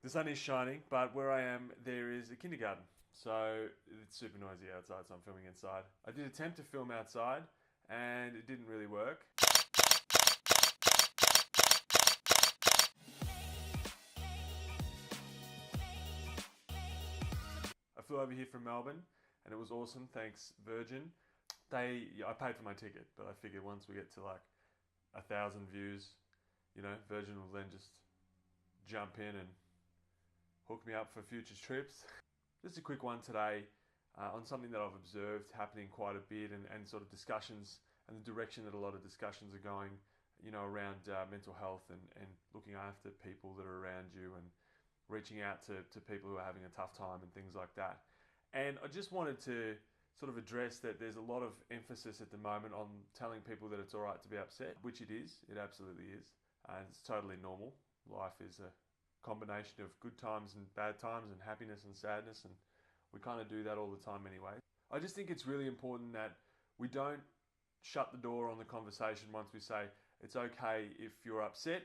The sun is shining, but where I am, there is a kindergarten. So it's super noisy outside, so I'm filming inside. I did attempt to film outside, and it didn't really work. I flew over here from Melbourne, and it was awesome. Thanks, Virgin. I paid for my ticket, but I figured once we get to like 1,000 views, Virgin will then just jump in and hook me up for future trips. Just a quick one today on something that I've observed happening quite a bit, and sort of discussions and the direction that a lot of discussions are going, around mental health and looking after people that are around you and reaching out to people who are having a tough time and things like that. And I just wanted to sort of address that there's a lot of emphasis at the moment on telling people that it's all right to be upset, which it is. It absolutely is. And it's totally normal. Life is a combination of good times and bad times and happiness and sadness, and we kind of do that all the time anyway. I just think it's really important that we don't shut the door on the conversation once we say it's okay if you're upset.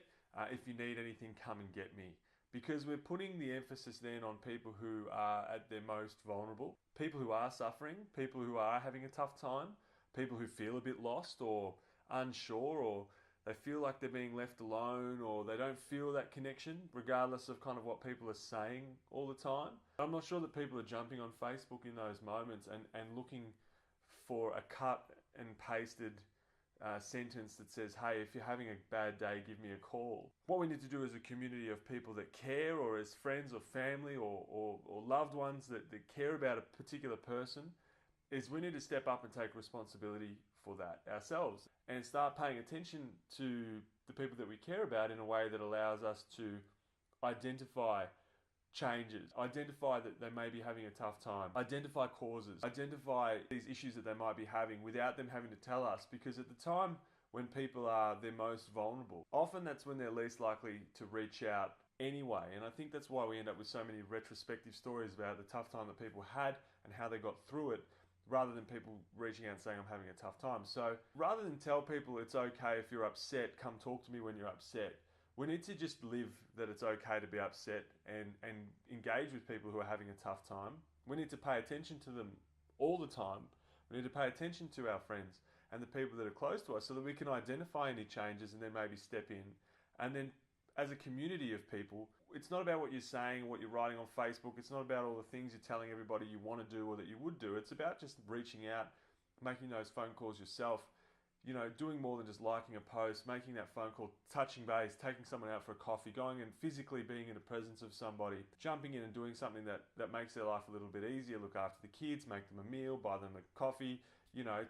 If you need anything, come and get me. Because we're putting the emphasis then on people who are at their most vulnerable, people who are suffering, people who are having a tough time, people who feel a bit lost or unsure, or they feel like they're being left alone, or they don't feel that connection, regardless of kind of what people are saying all the time. I'm not sure that people are jumping on Facebook in those moments and looking for a cut and pasted sentence that says, hey, if you're having a bad day, give me a call. What we need to do as a community of people that care, or as friends or family or loved ones that care about a particular person, is we need to step up and take responsibility for that ourselves and start paying attention to the people that we care about in a way that allows us to identify changes, identify that they may be having a tough time, identify causes, identify these issues that they might be having without them having to tell us. Because at the time when people are their most vulnerable, often that's when they're least likely to reach out anyway. And I think that's why we end up with so many retrospective stories about the tough time that people had and how they got through it, rather than people reaching out and saying, I'm having a tough time. So rather than tell people it's okay if you're upset, come talk to me when you're upset, we need to just live that it's okay to be upset and engage with people who are having a tough time. We need to pay attention to them all the time. We need to pay attention to our friends and the people that are close to us so that we can identify any changes and then maybe step in. And then as a community of people, it's not about what you're saying, what you're writing on Facebook. It's not about all the things you're telling everybody you want to do or that you would do. It's about just reaching out, making those phone calls yourself, doing more than just liking a post, making that phone call, touching base, taking someone out for a coffee, going and physically being in the presence of somebody, jumping in and doing something that makes their life a little bit easier, look after the kids, make them a meal, buy them a coffee,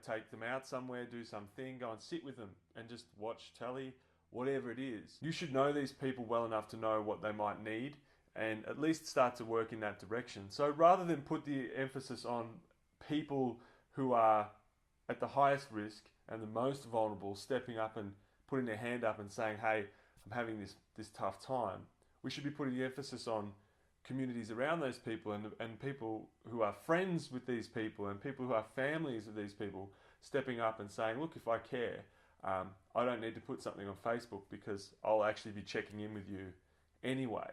take them out somewhere, do something, go and sit with them and just watch telly, whatever it is. You should know these people well enough to know what they might need and at least start to work in that direction. So rather than put the emphasis on people who are at the highest risk and the most vulnerable stepping up and putting their hand up and saying, hey, I'm having this tough time, we should be putting the emphasis on communities around those people and people who are friends with these people and people who are families of these people stepping up and saying, look, if I care, I don't need to put something on Facebook because I'll actually be checking in with you anyway.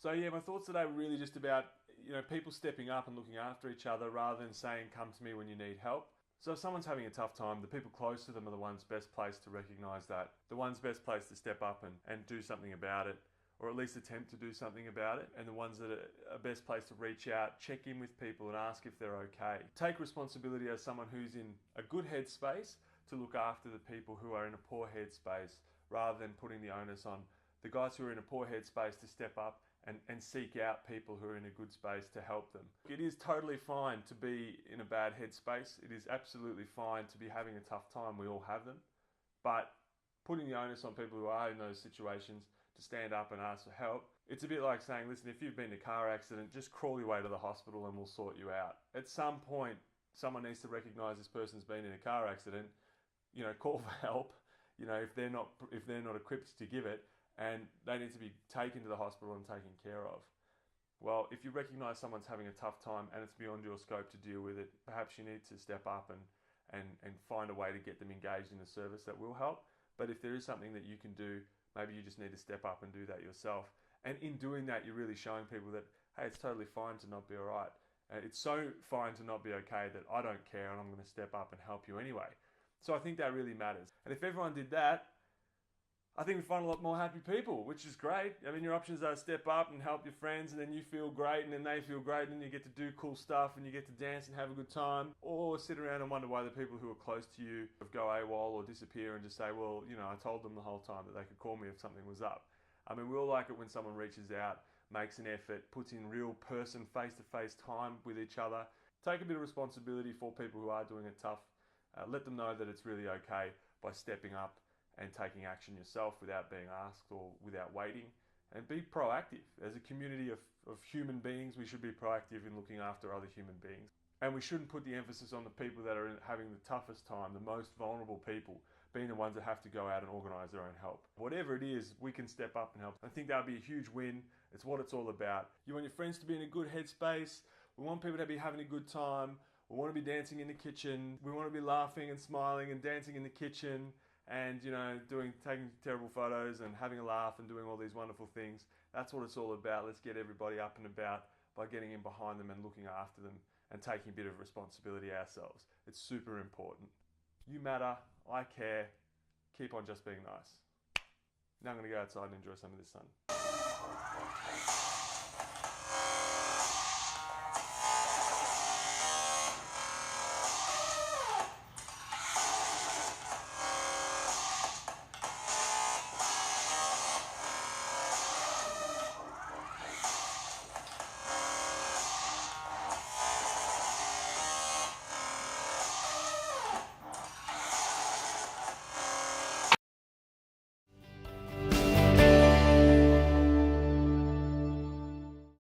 So yeah, my thoughts today were really just about people stepping up and looking after each other rather than saying, come to me when you need help. So if someone's having a tough time, the people close to them are the ones best placed to recognise that, the ones best placed to step up and do something about it, or at least attempt to do something about it, and the ones that are best placed to reach out, check in with people and ask if they're okay. Take responsibility as someone who's in a good headspace to look after the people who are in a poor headspace, rather than putting the onus on the guys who are in a poor headspace to step up and seek out people who are in a good space to help them. It is totally fine to be in a bad headspace. It is absolutely fine to be having a tough time. We all have them. But putting the onus on people who are in those situations to stand up and ask for help, it's a bit like saying, listen, if you've been in a car accident, just crawl your way to the hospital and we'll sort you out. At some point, someone needs to recognise this person's been in a car accident, call for help, if they're not equipped to give it, and they need to be taken to the hospital and taken care of. Well, if you recognise someone's having a tough time and it's beyond your scope to deal with it, perhaps you need to step up and find a way to get them engaged in a service that will help. But if there is something that you can do, maybe you just need to step up and do that yourself And in doing that, you're really showing people that, hey, it's totally fine to not be all right. It's so fine to not be okay that I don't care and I'm going to step up and help you anyway. So I think that really matters. And if everyone did that, I think we'd find a lot more happy people, which is great. I mean, your options are step up and help your friends, and then you feel great, and then they feel great, and then you get to do cool stuff, and you get to dance and have a good time. Or sit around and wonder why the people who are close to you go AWOL or disappear and just say, well, you know, I told them the whole time that they could call me if something was up. I mean, we all like it when someone reaches out, makes an effort, puts in real person, face-to-face time with each other. Take a bit of responsibility for people who are doing it tough. Let them know that it's really okay by stepping up and taking action yourself without being asked or without waiting. And be proactive. As a community of human beings, we should be proactive in looking after other human beings. And we shouldn't put the emphasis on the people that are having the toughest time, the most vulnerable people, being the ones that have to go out and organise their own help. Whatever it is, we can step up and help. I think that would be a huge win. It's what it's all about. You want your friends to be in a good headspace. We want people to be having a good time. We want to be dancing in the kitchen. We want to be laughing and smiling and dancing in the kitchen and, you know, taking terrible photos and having a laugh and doing all these wonderful things. That's what it's all about. Let's get everybody up and about by getting in behind them and looking after them and taking a bit of responsibility ourselves. It's super important. You matter. I care. Keep on just being nice. Now I'm going to go outside and enjoy some of this sun.